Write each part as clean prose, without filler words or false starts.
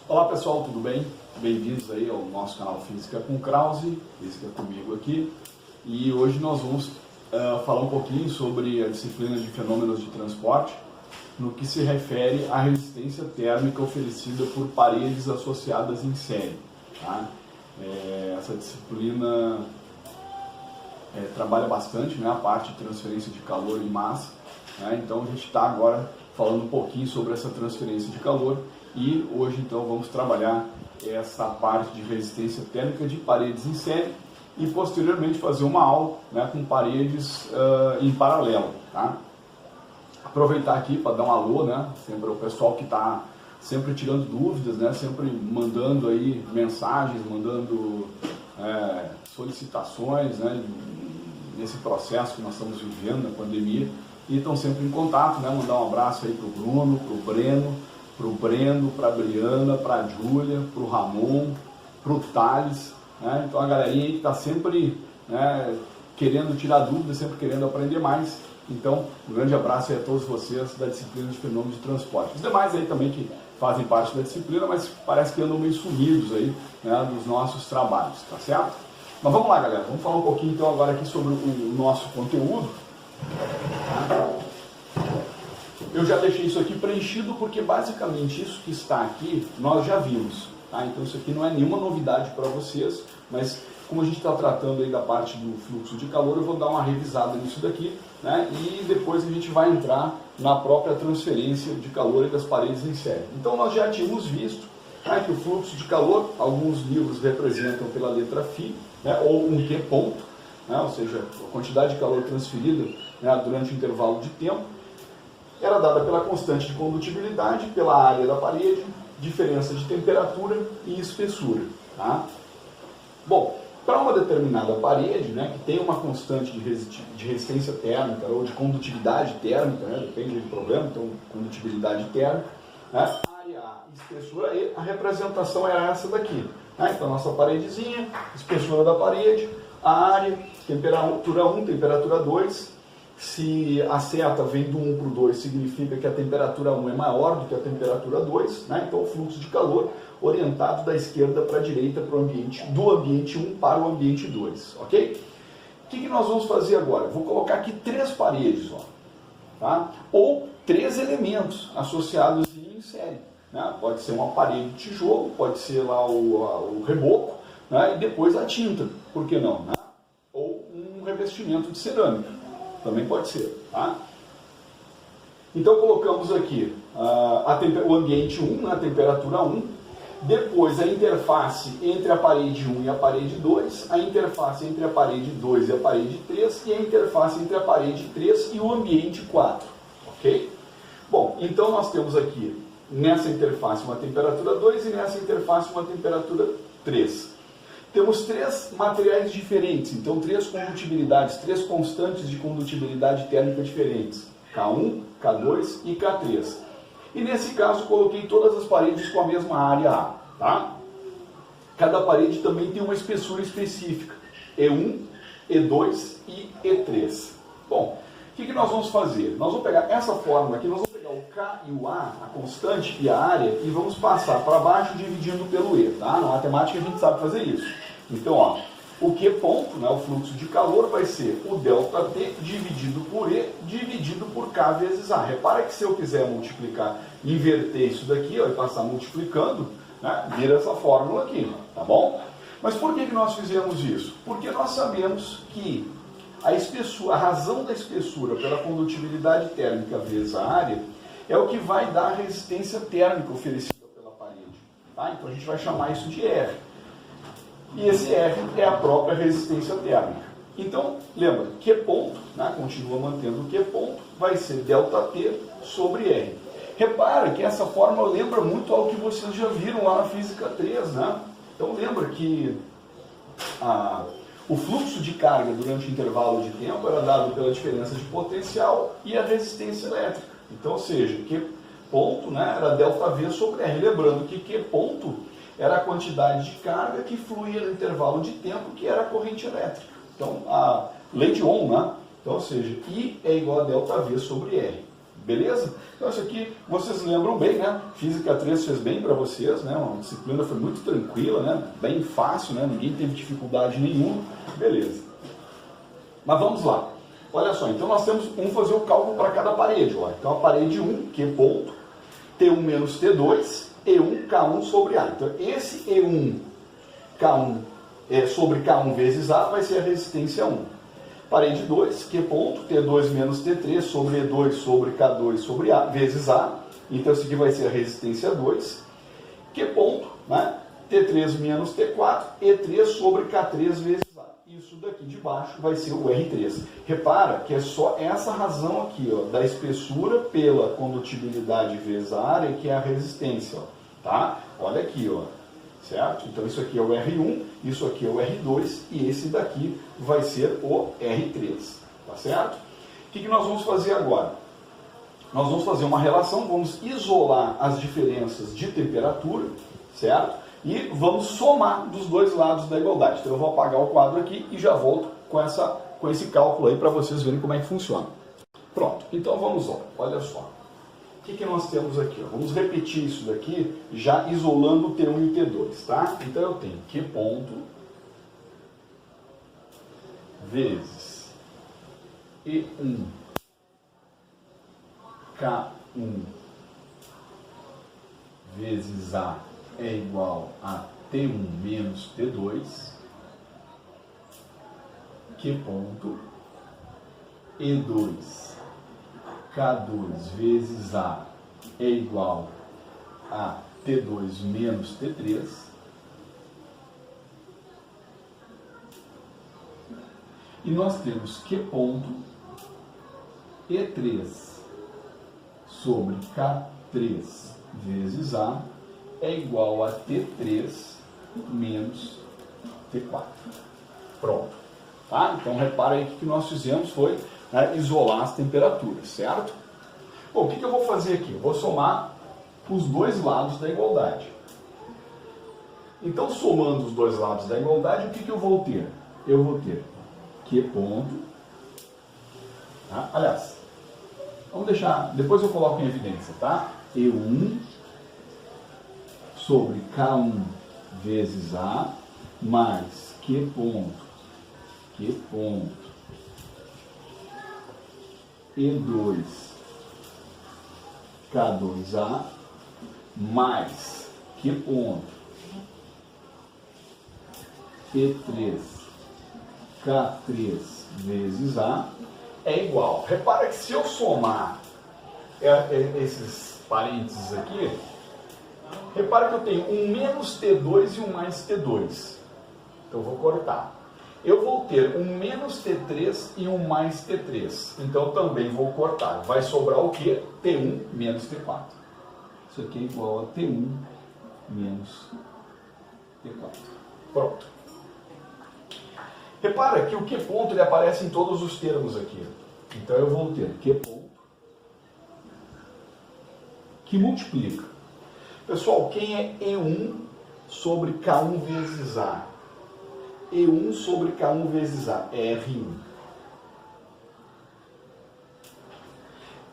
Olá pessoal, tudo bem? Bem-vindos aí ao nosso canal Física com Krause, Física comigo aqui. E hoje nós vamos falar um pouquinho sobre a disciplina de fenômenos de transporte, no que se refere à resistência térmica oferecida por paredes associadas em série. Tá? Essa disciplina trabalha bastante, né, a parte de transferência de calor e massa, né? Então a gente está agora falando um pouquinho sobre essa transferência de calor e hoje então vamos trabalhar essa parte de resistência térmica de paredes em série e posteriormente fazer uma aula, né, com paredes em paralelo. Tá? Aproveitar aqui para dar um alô, né, sempre o pessoal que está sempre tirando dúvidas, né, sempre mandando aí mensagens, mandando solicitações, né, nesse processo que nós estamos vivendo na pandemia, e estão sempre em contato, né, mandar um abraço aí para o Bruno, para o Breno, para a Briana, para a Júlia, para o Ramon, para o Thales, né, então a galerinha aí que está sempre, né, querendo tirar dúvidas, sempre querendo aprender mais. Então, um grande abraço aí a todos vocês da disciplina de fenômenos de transporte. Os demais aí também que fazem parte da disciplina, mas parece que andam meio sumidos aí, né, dos nossos trabalhos, tá certo? Mas vamos lá, galera, vamos falar um pouquinho então agora aqui sobre o nosso conteúdo. Tá? Eu já deixei isso aqui preenchido porque basicamente isso que está aqui nós já vimos. Tá? Então isso aqui não é nenhuma novidade para vocês, mas como a gente está tratando aí da parte do fluxo de calor, eu vou dar uma revisada nisso daqui, né? E depois a gente vai entrar na própria transferência de calor e das paredes em série. Então nós já tínhamos visto, né, que o fluxo de calor, alguns livros representam pela letra φ, né, ou um Q ponto, né, ou seja, a quantidade de calor transferida, né, durante o intervalo de tempo, era dada pela constante de condutibilidade, pela área da parede, diferença de temperatura e espessura. Tá? Bom, para uma determinada parede, né, que tem uma constante de resistência térmica ou de condutividade térmica, né, depende do problema, então condutibilidade térmica, né, área A e espessura E, a representação era essa daqui. Né? Então, nossa paredezinha, espessura da parede, a área, temperatura 1, temperatura 2. Se a seta vem do 1 para o 2, significa que a temperatura 1 é maior do que a temperatura 2, né? Então o fluxo de calor orientado da esquerda para a direita para o ambiente, do ambiente 1 para o ambiente 2, ok? O que nós vamos fazer agora? Vou colocar aqui 3 paredes, ó, tá? Ou 3 elementos associados em série. Né? Pode ser uma parede de tijolo, pode ser lá o reboco, né? E depois a tinta, por que não? Né? Ou um revestimento de cerâmica. Também pode ser. Tá? Então colocamos aqui o ambiente 1, a temperatura 1, depois a interface entre a parede 1 e a parede 2, a interface entre a parede 2 e a parede 3 e a interface entre a parede 3 e o ambiente 4. Ok? Bom, então nós temos aqui nessa interface uma temperatura 2 e nessa interface uma temperatura 3. Temos 3 materiais diferentes, então 3 condutibilidades, 3 constantes de condutibilidade térmica diferentes, K1, K2 e K3. E nesse caso coloquei todas as paredes com a mesma área A. Tá? Cada parede também tem uma espessura específica, E1, E2 e E3. Bom, o que nós vamos fazer? Nós vamos pegar essa fórmula aqui, nós vamos pegar o K e o A, a constante e a área, e vamos passar para baixo dividindo pelo E. Tá? Na matemática a gente sabe fazer isso. Então, ó, o Q ponto, né, o fluxo de calor, vai ser o ΔT dividido por E, dividido por K vezes A. Repara que se eu quiser multiplicar, inverter isso daqui, ó, e passar multiplicando, né, vira essa fórmula aqui, tá bom? Mas por que nós fizemos isso? Porque nós sabemos que a espessura, a razão da espessura pela condutibilidade térmica vezes a área é o que vai dar a resistência térmica oferecida pela parede. Tá? Então a gente vai chamar isso de R. E esse R é a própria resistência térmica. Então, lembra, Q ponto, né, continua mantendo o Q ponto, vai ser ΔT sobre R. Repara que essa fórmula lembra muito ao que vocês já viram lá na Física 3. Né? Então lembra que o fluxo de carga durante o intervalo de tempo era dado pela diferença de potencial e a resistência elétrica. Então, ou seja, Q ponto, né, era ΔV sobre R. Lembrando que Q ponto era a quantidade de carga que fluía no intervalo de tempo, que era a corrente elétrica. Então, a lei de Ohm, né? Então, ou seja, I é igual a ΔV sobre R. Beleza? Então isso aqui vocês lembram bem, né? Física 3 fez bem para vocês, né? Uma disciplina foi muito tranquila, né? Bem fácil, né? Ninguém teve dificuldade nenhuma. Beleza. Mas vamos lá. Olha só, então nós vamos fazer o cálculo para cada parede. Ó. Então a parede 1, Q ponto, T1 menos T2, E1, K1 sobre A. Então esse E1, K1 sobre K1 vezes A vai ser a resistência 1. Parede 2, Q ponto, T2 menos T3 sobre E2 sobre K2 sobre A, vezes A. Então isso aqui vai ser a resistência 2. Q ponto, né? T3 menos T4, E3 sobre K3 vezes A. Isso daqui de baixo vai ser o R3. Repara que é só essa razão aqui, ó, da espessura pela condutibilidade vezes a área, que é a resistência. Ó, tá? Olha aqui, ó, certo? Então isso aqui é o R1, isso aqui é o R2 e esse daqui vai ser o R3. Tá certo? O que nós vamos fazer agora? Nós vamos fazer uma relação, vamos isolar as diferenças de temperatura, certo? E vamos somar dos dois lados da igualdade. Então eu vou apagar o quadro aqui e já volto com esse cálculo aí para vocês verem como é que funciona. Pronto, então vamos lá, olha só. O que nós temos aqui? Ó? Vamos repetir isso daqui, já isolando o T1 e o T2, tá? Então eu tenho Q ponto vezes E1 K1 vezes A é igual a T1 menos T2, Q ponto, E2, K2 vezes A é igual a T2 menos T3, e nós temos Q ponto, E3 sobre K3 vezes A é igual a T3 menos T4. Pronto. Tá? Então, repara aí que o que nós fizemos foi, né, isolar as temperaturas, certo? Bom, o que eu vou fazer aqui? Eu vou somar os dois lados da igualdade. Então, somando os dois lados da igualdade, o que eu vou ter? Eu vou ter Q ponto. Tá? Aliás, vamos deixar, depois eu coloco em evidência, tá? E1 sobre K1 vezes A, mais Q ponto, E2, K2A, mais Q ponto, E3, K3 vezes A, é igual. Repara que se eu somar esses parênteses aqui, repara que eu tenho um menos T2 e um mais T2. Então eu vou cortar. Eu vou ter um menos T3 e um mais T3. Então também vou cortar. Vai sobrar o quê? T1 menos T4. Isso aqui é igual a T1 menos T4. Pronto. Repara que o Q ponto ele aparece em todos os termos aqui. Então eu vou ter Q ponto que multiplica. Pessoal, quem é E1 sobre K1 vezes A? E1 sobre K1 vezes A é R1.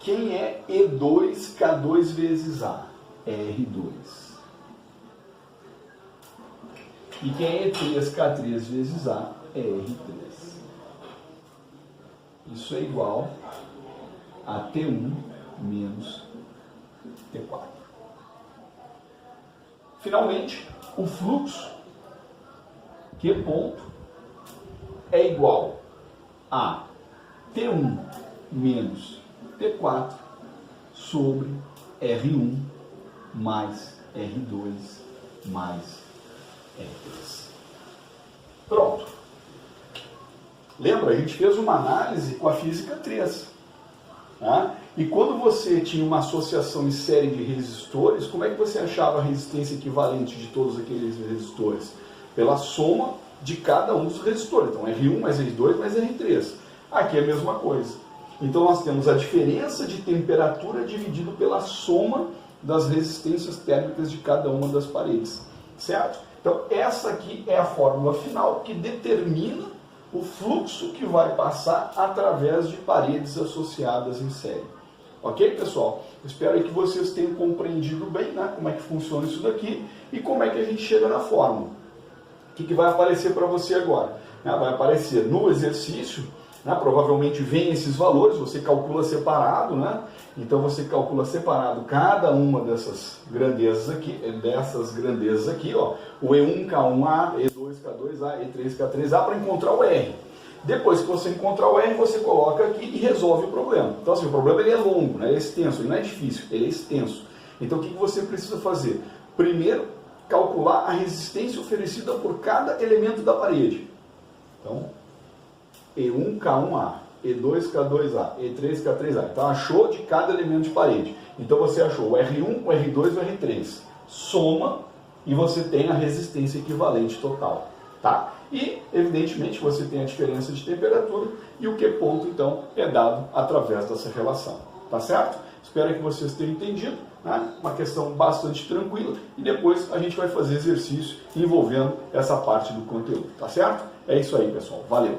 Quem é E2 K2 vezes A? É R2. E quem é E3 K3 vezes A? É R3. Isso é igual a T1 menos T4. Finalmente, o fluxo Q ponto é igual a T1 menos T4 sobre R1 mais R2 mais R3. Pronto. Lembra, a gente fez uma análise com a física 3. Tá? E quando você tinha uma associação em série de resistores, como é que você achava a resistência equivalente de todos aqueles resistores? Pela soma de cada um dos resistores. Então, R1 mais R2 mais R3. Aqui é a mesma coisa. Então, nós temos a diferença de temperatura dividido pela soma das resistências térmicas de cada uma das paredes. Certo? Então, essa aqui é a fórmula final que determina o fluxo que vai passar através de paredes associadas em série. Ok, pessoal? Espero aí que vocês tenham compreendido bem, né, como é que funciona isso daqui e como é que a gente chega na fórmula. O que vai aparecer para você agora? Vai aparecer no exercício, provavelmente vem esses valores, você calcula separado, né? Então você calcula separado cada uma dessas grandezas aqui, ó, o E1K1A, E2K2A, E3K3A, para encontrar o R. Depois que você encontrar o R, você coloca aqui e resolve o problema. Então assim, o problema ele é longo, né? Ele é extenso, ele não é difícil, ele é extenso. Então o que você precisa fazer? Primeiro, calcular a resistência oferecida por cada elemento da parede. Então, E1K1A, E2K2A, E3K3A. Então achou de cada elemento de parede. Então você achou o R1, o R2 e o R3. Soma e você tem a resistência equivalente total. Tá? E, evidentemente, você tem a diferença de temperatura e o Q ponto, então, é dado através dessa relação. Tá certo? Espero que vocês tenham entendido, né? Uma questão bastante tranquila e depois a gente vai fazer exercício envolvendo essa parte do conteúdo. Tá certo? É isso aí, pessoal. Valeu!